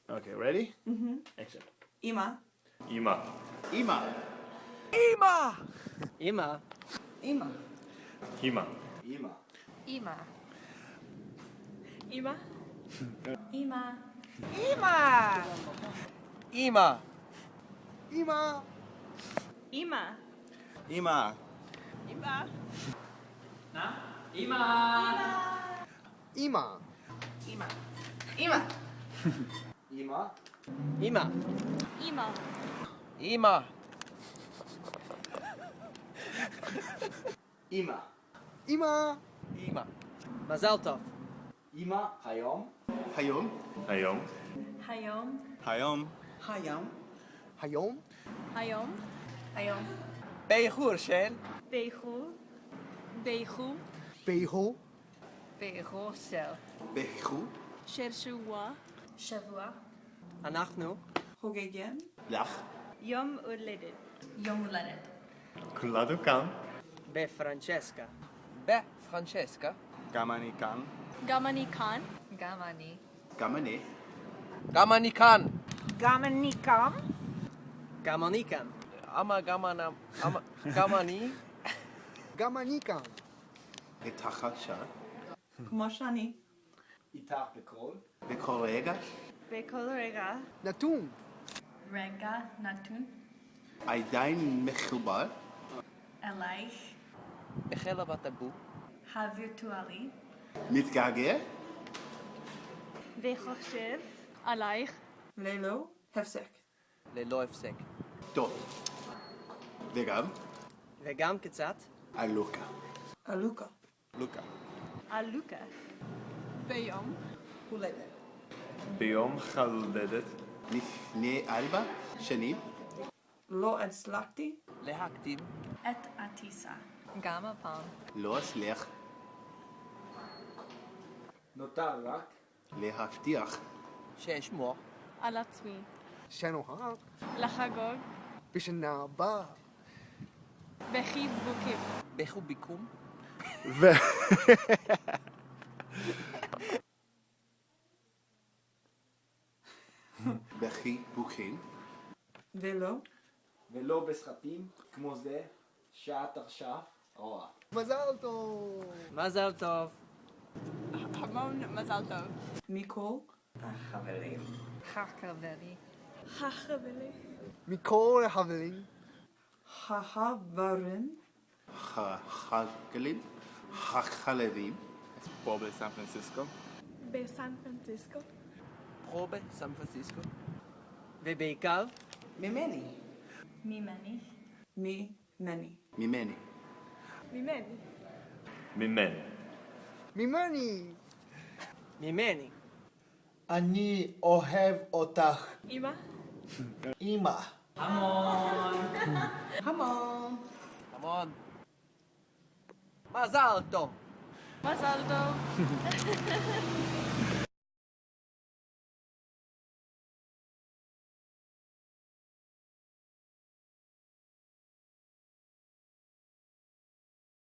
Okay, ready? Action. אמא. אמא. אמא. אמא! אמא. אמא. אמא. אמא. אמא. אמא. אמא. אמא! אמא! אמא. אמא. אמא. אמא. אמא! אמא. אמא. אמא. אמא. אמא! אמא. אמא! אמא. אמא. אמא! מזל טוב. אמא. היום. היום. היום. היום. היום. היום. היום. היום. היום. באיחור של באיחור. באיחור. באיחור. באיחור של. באיחור. של שבוע. שבוע. אנחנו חוגגים. לך. יום הולדת. יום הולדת. כולנו כאן. בפרנצ'סקה. בפרנצ'סקה. גם אני כאן. גם אני כאן. גם אני. גם אני. גם אני כאן. גם אני כאן. גם אני כאן. גם אני. גם אני כאן. איתך שעה. כמו שאני. איתך בקול. בכל רגע. בכל רגע. נתון. רגע נתון. עדיין מחובר. אלייך. החלה בטאבו. הווירטואלי. מתגעגע. וחושב עלייך. ללא הפסק. ללא הפסק. טוב. וגם. וגם קצת אלוקה. אלוקה. לוקה. אלוקה. ביום. הולדת. ביום חלדת. לפני 4 שנים. לא הצלחתי. להקדים. את הטיסה. גם הפעם. לא אצליח נותר רק. להבטיח. שאשמור. על עצמי. שנוהג. לחגוג. בשנה הבאה. בחיבוקים. בחוביקום. בחיבוקים. ולא. ולא בסרטים כמו זה שאת עכשיו רואה. מזל טוב. מזל טוב. המון מזל טוב. מכל. החברים. החברי. החברי. מכל החברים. החברים. החגלים. החלבים. פה בסן פרנסיסקו. בסן פרנסיסקו. פה בסן פרנסיסקו. ובעיקר ממני. ממני. ממני. ממני. ממני. ממני. ממני. ממני. אני אוהב אותך, אמא. אמא. המון. המון. מזל טוב. מזל טוב.